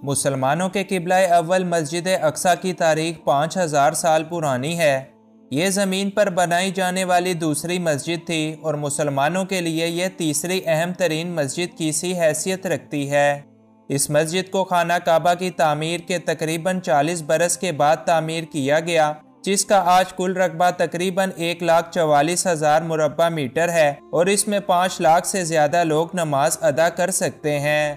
مسلمانوں کے قبلہ اول مسجد اقصی کی تاریخ 5000 سال پرانی ہے۔ یہ زمین پر بنائی جانے والی دوسری مسجد تھی اور مسلمانوں کے لیے یہ تیسری اہم ترین مسجد کی سی حیثیت رکھتی ہے۔ اس مسجد کو خانہ کعبہ کی تعمیر کے تقریباً 40 برس کے بعد تعمیر کیا گیا، جس کا آج کل رقبہ تقریباً 1,44,000 مربع میٹر ہے اور اس میں 5 لاکھ سے زیادہ لوگ نماز ادا کر سکتے ہیں۔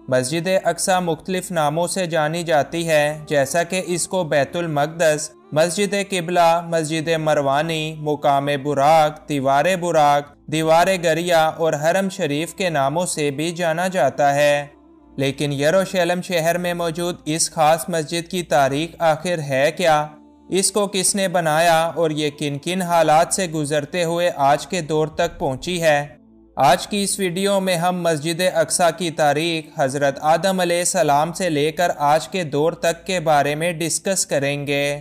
مسجد اقصی مختلف ناموں سے جانی جاتی ہے، جیسا کہ اس کو بیت المقدس، مسجد قبلہ، مسجد مروانی، مقام براق، دیوار براق، دیوار گریا اور حرم شریف کے ناموں سے بھی جانا جاتا ہے۔ لیکن یروشلم شہر میں موجود اس خاص مسجد کی تاریخ آخر ہے کیا؟ اس کو کس نے بنایا اور یہ کن کن حالات سے گزرتے ہوئے آج کے دور تک پہنچی ہے؟ آج کی اس ویڈیو میں ہم مسجد اقصی کی تاریخ حضرت آدم علیہ السلام سے لے کر آج کے دور تک کے بارے میں ڈسکس کریں گے۔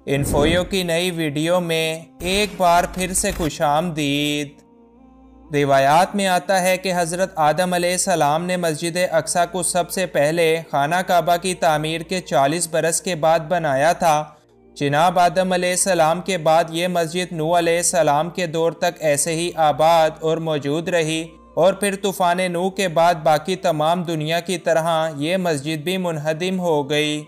انفویو کی نئی ویڈیو میں ایک بار پھر سے خوش آمدید۔ روایات میں آتا ہے کہ حضرت آدم علیہ السلام نے مسجد اقصی کو سب سے پہلے خانہ کعبہ کی تعمیر کے 40 برس کے بعد بنایا تھا۔ جناب آدم علیہ السلام کے بعد یہ مسجد نوح علیہ السلام کے دور تک ایسے ہی آباد اور موجود رہی اور پھر طوفان نوح کے بعد باقی تمام دنیا کی طرح یہ مسجد بھی منہدم ہو گئی۔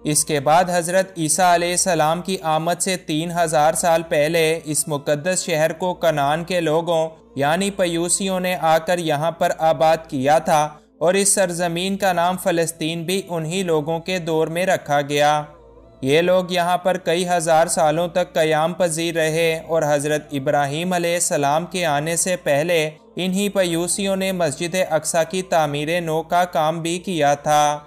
اس کے بعد حضرت عیسیٰ علیہ السلام کی آمد سے 3000 سال پہلے اس مقدس شہر کو کنعان کے لوگوں یعنی پیوسیوں نے آ کر یہاں پر آباد کیا تھا اور اس سرزمین کا نام فلسطین بھی انہی لوگوں کے دور میں رکھا گیا۔ یہ لوگ یہاں پر کئی ہزار سالوں تک قیام پذیر رہے اور حضرت ابراہیم علیہ السلام کے آنے سے پہلے انہی پیوسیوں نے مسجد اقصی کی تعمیر نو کا کام بھی کیا تھا۔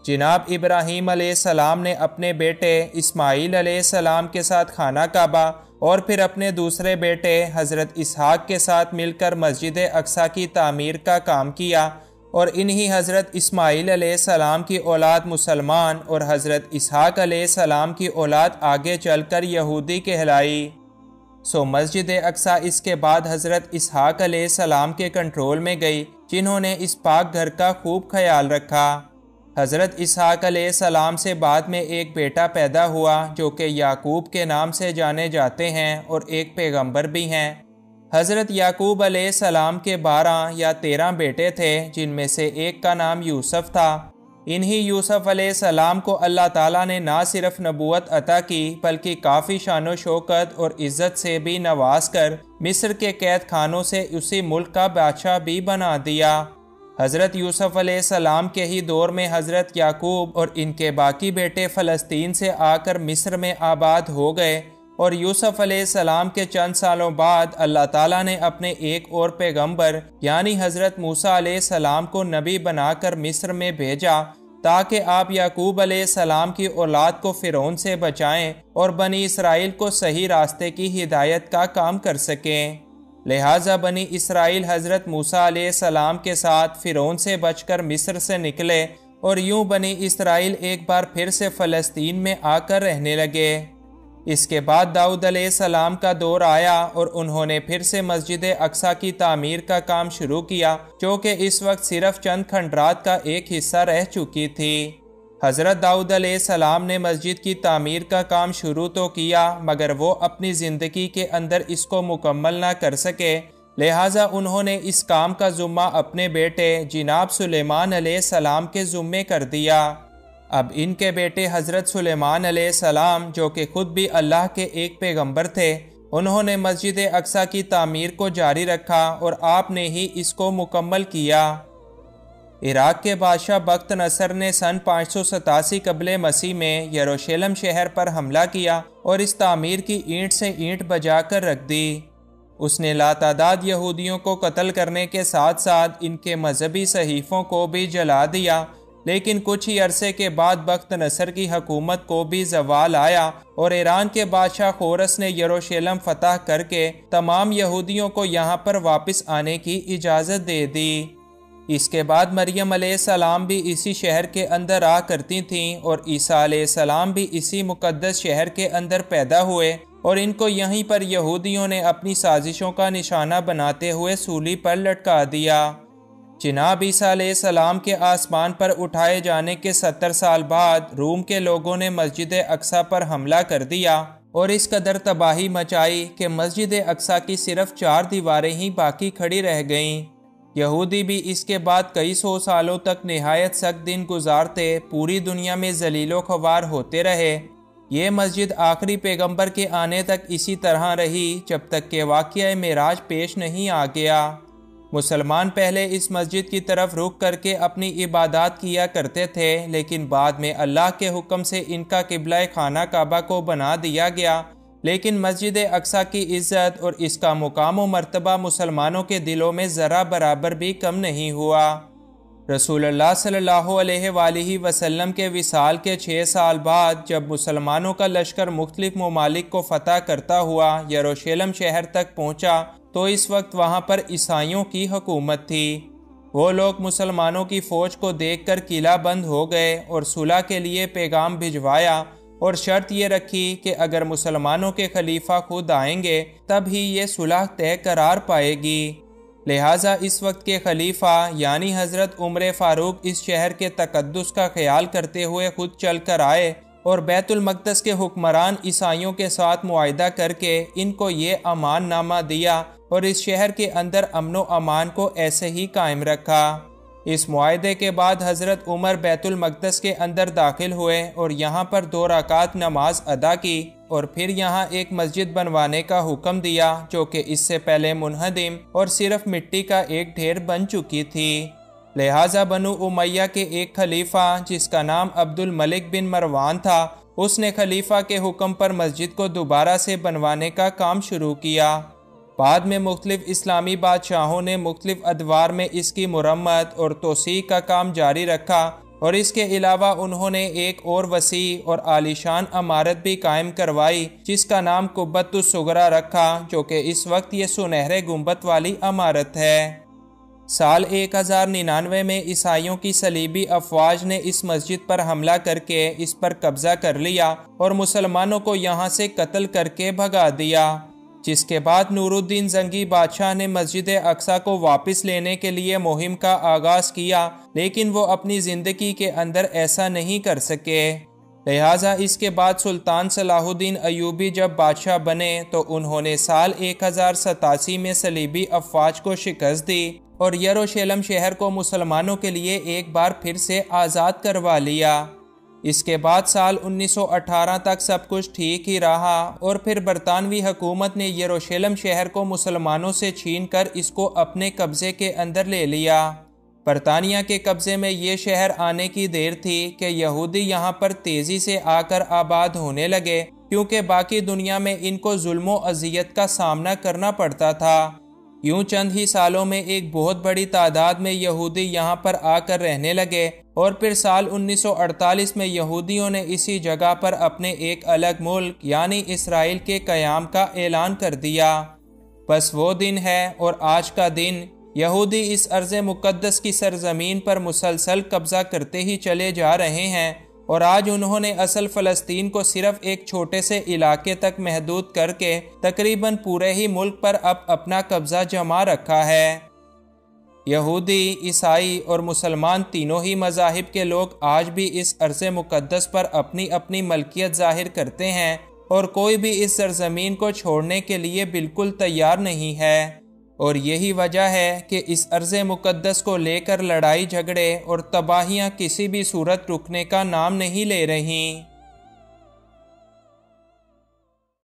جناب ابراہیم علیہ السلام نے اپنے بیٹے اسماعیل علیہ السلام کے ساتھ خانہ کعبہ اور پھر اپنے دوسرے بیٹے حضرت اسحاق کے ساتھ مل کر مسجد اقصی کی تعمیر کا کام کیا اور انہی حضرت اسماعیل علیہ السلام کی اولاد مسلمان اور حضرت اسحاق علیہ السلام کی اولاد آگے چل کر یہودی کہلائی۔ مسجد اقصی اس کے بعد حضرت اسحاق علیہ السلام کے کنٹرول میں گئی، جنہوں نے اس پاک گھر کا خوب خیال رکھا۔ حضرت اسحاق علیہ السلام سے بعد میں ایک بیٹا پیدا ہوا جو کہ یعقوب کے نام سے جانے جاتے ہیں اور ایک پیغمبر بھی ہیں۔ حضرت یعقوب علیہ السلام کے 12 یا 13 بیٹے تھے، جن میں سے ایک کا نام یوسف تھا۔ انہی یوسف علیہ السلام کو اللہ تعالیٰ نے نہ صرف نبوت عطا کی بلکہ کافی شان و شوکت اور عزت سے بھی نواز کر مصر کے قید خانوں سے اسی ملک کا بادشاہ بھی بنا دیا۔ حضرت یوسف علیہ السلام کے ہی دور میں حضرت یعقوب اور ان کے باقی بیٹے فلسطین سے آ کر مصر میں آباد ہو گئے اور یوسف علیہ السلام کے چند سالوں بعد اللہ تعالیٰ نے اپنے ایک اور پیغمبر یعنی حضرت موسیٰ علیہ السلام کو نبی بنا کر مصر میں بھیجا تاکہ آپ یعقوب علیہ السلام کی اولاد کو فرعون سے بچائیں اور بنی اسرائیل کو صحیح راستے کی ہدایت کا کام کر سکیں۔ لہٰذا بنی اسرائیل حضرت موسیٰ علیہ السلام کے ساتھ فرعون سے بچ کر مصر سے نکلے اور یوں بنی اسرائیل ایک بار پھر سے فلسطین میں آ کر رہنے لگے۔ اس کے بعد داؤد علیہ السلام کا دور آیا اور انہوں نے پھر سے مسجد اقصی کی تعمیر کا کام شروع کیا، جو کہ اس وقت صرف چند کھنڈرات کا ایک حصہ رہ چکی تھی۔ حضرت داؤد علیہ السلام نے مسجد کی تعمیر کا کام شروع تو کیا مگر وہ اپنی زندگی کے اندر اس کو مکمل نہ کر سکے، لہٰذا انہوں نے اس کام کا ذمہ اپنے بیٹے جناب سلیمان علیہ السلام کے ذمے کر دیا۔ اب ان کے بیٹے حضرت سلیمان علیہ السلام جو کہ خود بھی اللہ کے ایک پیغمبر تھے، انہوں نے مسجد اقصی کی تعمیر کو جاری رکھا اور آپ نے ہی اس کو مکمل کیا۔ عراق کے بادشاہ بخت نصر نے سن 587 قبل مسیح میں یروشلم شہر پر حملہ کیا اور اس تعمیر کی اینٹ سے اینٹ بجا کر رکھ دی۔ اس نے لاتعداد یہودیوں کو قتل کرنے کے ساتھ ساتھ ان کے مذہبی صحیفوں کو بھی جلا دیا، لیکن کچھ ہی عرصے کے بعد بخت نصر کی حکومت کو بھی زوال آیا اور ایران کے بادشاہ خورس نے یروشلم فتح کر کے تمام یہودیوں کو یہاں پر واپس آنے کی اجازت دے دی۔ اس کے بعد مریم علیہ السلام بھی اسی شہر کے اندر آ کرتی تھیں اور عیسیٰ علیہ السلام بھی اسی مقدس شہر کے اندر پیدا ہوئے اور ان کو یہیں پر یہودیوں نے اپنی سازشوں کا نشانہ بناتے ہوئے سولی پر لٹکا دیا۔ جناب عیسیٰ علیہ السلام کے آسمان پر اٹھائے جانے کے 70 سال بعد روم کے لوگوں نے مسجد اقصیٰ پر حملہ کر دیا اور اس قدر تباہی مچائی کہ مسجد اقصیٰ کی صرف 4 دیواریں ہی باقی کھڑی رہ گئیں۔ یہودی بھی اس کے بعد کئی 100 سالوں تک نہایت سخت دن گزارتے پوری دنیا میں ذلیل و خوار ہوتے رہے۔ یہ مسجد آخری پیغمبر کے آنے تک اسی طرح رہی جب تک کہ واقعہ معراج پیش نہیں آ گیا۔ مسلمان پہلے اس مسجد کی طرف رخ کر کے اپنی عبادات کیا کرتے تھے، لیکن بعد میں اللہ کے حکم سے ان کا قبلہ خانہ کعبہ کو بنا دیا گیا۔ لیکن مسجد اقصیٰ کی عزت اور اس کا مقام و مرتبہ مسلمانوں کے دلوں میں ذرا برابر بھی کم نہیں ہوا۔ رسول اللہ صلی اللہ علیہ وآلہ وسلم کے وصال کے 6 سال بعد جب مسلمانوں کا لشکر مختلف ممالک کو فتح کرتا ہوا یروشلم شہر تک پہنچا تو اس وقت وہاں پر عیسائیوں کی حکومت تھی۔ وہ لوگ مسلمانوں کی فوج کو دیکھ کر قلعہ بند ہو گئے اور صلح کے لیے پیغام بھجوایا اور شرط یہ رکھی کہ اگر مسلمانوں کے خلیفہ خود آئیں گے تب ہی یہ صلح طے قرار پائے گی۔ لہٰذا اس وقت کے خلیفہ یعنی حضرت عمر فاروق اس شہر کے تقدس کا خیال کرتے ہوئے خود چل کر آئے اور بیت المقدس کے حکمران عیسائیوں کے ساتھ معاہدہ کر کے ان کو یہ امان نامہ دیا اور اس شہر کے اندر امن و امان کو ایسے ہی قائم رکھا۔ اس معاہدے کے بعد حضرت عمر بیت المقدس کے اندر داخل ہوئے اور یہاں پر 2 رکعت نماز ادا کی اور پھر یہاں ایک مسجد بنوانے کا حکم دیا جو کہ اس سے پہلے منہدم اور صرف مٹی کا ایک ڈھیر بن چکی تھی۔ لہٰذا بنو امیہ کے ایک خلیفہ جس کا نام عبد الملک بن مروان تھا، اس نے خلیفہ کے حکم پر مسجد کو دوبارہ سے بنوانے کا کام شروع کیا۔ بعد میں مختلف اسلامی بادشاہوں نے مختلف ادوار میں اس کی مرمت اور توسیع کا کام جاری رکھا اور اس کے علاوہ انہوں نے ایک اور وسیع اور عالیشان عمارت بھی قائم کروائی جس کا نام قبۃ الصغریٰ رکھا، جو کہ اس وقت یہ سنہرے گنبد والی عمارت ہے۔ سال 1099 میں عیسائیوں کی صلیبی افواج نے اس مسجد پر حملہ کر کے اس پر قبضہ کر لیا اور مسلمانوں کو یہاں سے قتل کر کے بھگا دیا، جس کے بعد نور الدین زنگی بادشاہ نے مسجد اقصیٰ کو واپس لینے کے لیے مہم کا آغاز کیا، لیکن وہ اپنی زندگی کے اندر ایسا نہیں کر سکے۔ لہٰذا اس کے بعد سلطان صلاح الدین ایوبی جب بادشاہ بنے تو انہوں نے سال 1087 میں صلیبی افواج کو شکست دی اور یروشلم شہر کو مسلمانوں کے لیے ایک بار پھر سے آزاد کروا لیا۔ اس کے بعد سال 1918 تک سب کچھ ٹھیک ہی رہا اور پھر برطانوی حکومت نے یروشلم شہر کو مسلمانوں سے چھین کر اس کو اپنے قبضے کے اندر لے لیا۔ برطانیہ کے قبضے میں یہ شہر آنے کی دیر تھی کہ یہودی یہاں پر تیزی سے آ کر آباد ہونے لگے، کیونکہ باقی دنیا میں ان کو ظلم و اذیت کا سامنا کرنا پڑتا تھا۔ یوں چند ہی سالوں میں ایک بہت بڑی تعداد میں یہودی یہاں پر آ کر رہنے لگے اور پھر سال 1948 میں یہودیوں نے اسی جگہ پر اپنے ایک الگ ملک یعنی اسرائیل کے قیام کا اعلان کر دیا۔ بس وہ دن ہے اور آج کا دن یہودی اس ارض مقدس کی سرزمین پر مسلسل قبضہ کرتے ہی چلے جا رہے ہیں، اور آج انہوں نے اصل فلسطین کو صرف ایک چھوٹے سے علاقے تک محدود کر کے تقریباً پورے ہی ملک پر اب اپنا قبضہ جما رکھا ہے۔ یہودی، عیسائی اور مسلمان تینوں ہی مذاہب کے لوگ آج بھی اس ارض مقدس پر اپنی اپنی ملکیت ظاہر کرتے ہیں اور کوئی بھی اس سرزمین کو چھوڑنے کے لیے بالکل تیار نہیں ہے، اور یہی وجہ ہے کہ اس ارض مقدس کو لے کر لڑائی جھگڑے اور تباہیاں کسی بھی صورت رکنے کا نام نہیں لے رہیں۔